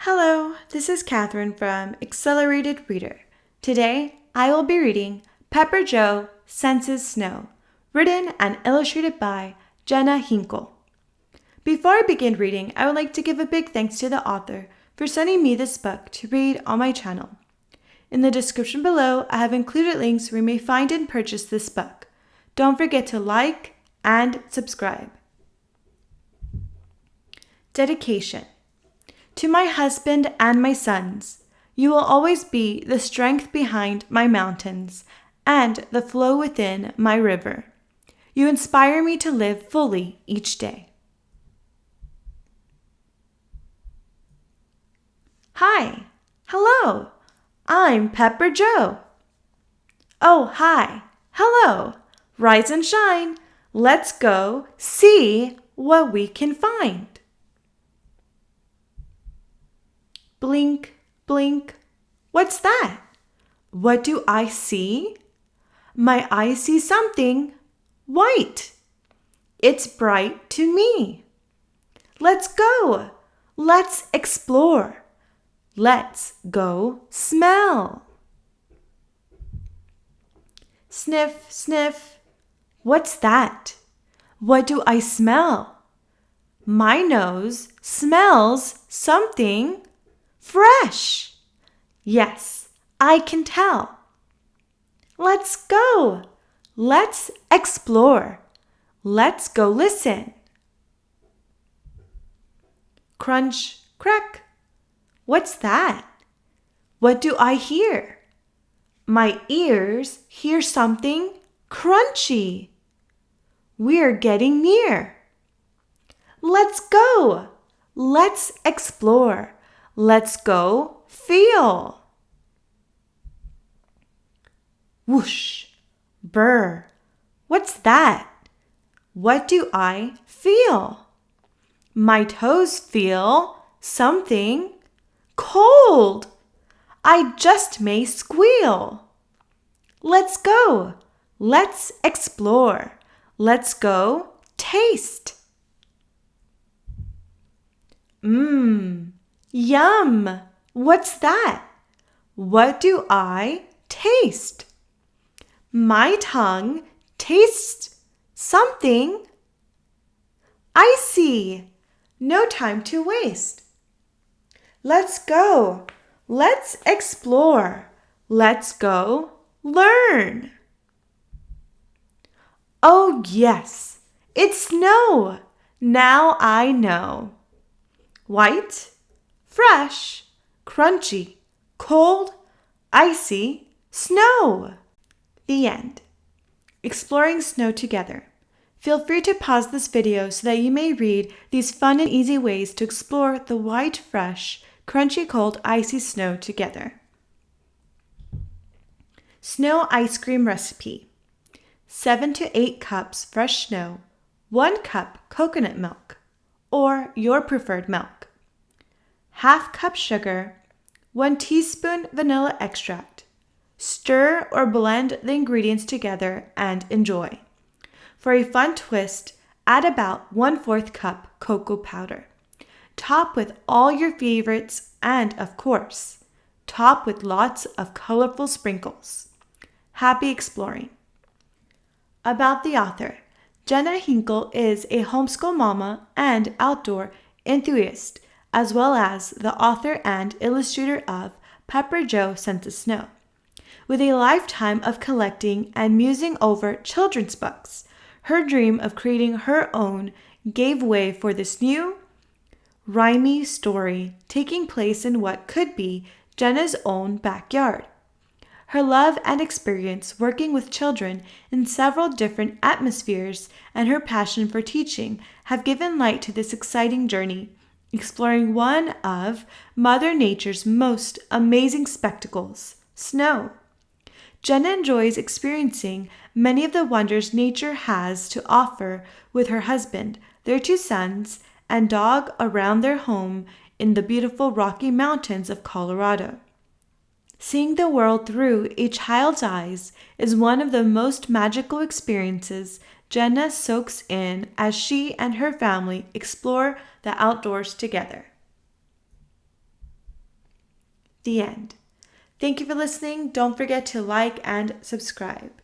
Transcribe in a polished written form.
Hello, this is Catherine from Accelerated Reader. Today, I will be reading Pepper Joe Senses Snow, written and illustrated by Jenna Hinkel. Before I begin reading, I would like to give a big thanks to the author for sending me this book to read on my channel. In the description below, I have included links where you may find and purchase this book. Don't forget to like and subscribe. Dedication. To my husband and my sons, you will always be the strength behind my mountains and the flow within my river. You inspire me to live fully each day. Hi, hello, I'm Pepper Joe. Oh, hi, hello, rise and shine. Let's go see what we can find. Blink, blink. What's that? What do I see? My eyes see something white. It's bright to me. Let's go. Let's explore. Let's go smell. Sniff, sniff. What's that? What do I smell? My nose smells something fresh. Yes, I can tell. Let's go. Let's explore. Let's go listen. Crunch, crack. What's that? What do I hear? My ears hear something crunchy. We're getting near. Let's go. Let's explore. Let's go feel. Whoosh, burr. What's that? What do I feel? My toes feel something cold. I just may squeal. Let's go. Let's explore. Let's go taste. Yum! What's that? What do I taste? My tongue tastes something icy. No time to waste. Let's go. Let's explore. Let's go learn. Oh, yes, it's snow. Now I know. White, fresh, crunchy, cold, icy, snow. The end. Exploring snow together. Feel free to pause this video so that you may read these fun and easy ways to explore the white, fresh, crunchy, cold, icy snow together. Snow ice cream recipe. 7 to 8 cups fresh snow, 1 cup coconut milk, or your preferred milk. Half cup sugar, 1 teaspoon vanilla extract. Stir or blend the ingredients together and enjoy. For a fun twist, add about 1/4 cup cocoa powder. Top with all your favorites and, of course, top with lots of colorful sprinkles. Happy exploring. About the author. Jenna Hinkel is a homeschool mama and outdoor enthusiast, as well as the author and illustrator of Pepper Joe Senses Snow. With a lifetime of collecting and musing over children's books, her dream of creating her own gave way for this new, rhymey story taking place in what could be Jenna's own backyard. Her love and experience working with children in several different atmospheres and her passion for teaching have given light to this exciting journey, exploring one of Mother Nature's most amazing spectacles, snow. Jenna enjoys experiencing many of the wonders nature has to offer with her husband, their 2 sons, and dog around their home in the beautiful Rocky Mountains of Colorado. Seeing the world through a child's eyes is one of the most magical experiences Jenna soaks in as she and her family explore the outdoors together. The end. Thank you for listening. Don't forget to like and subscribe.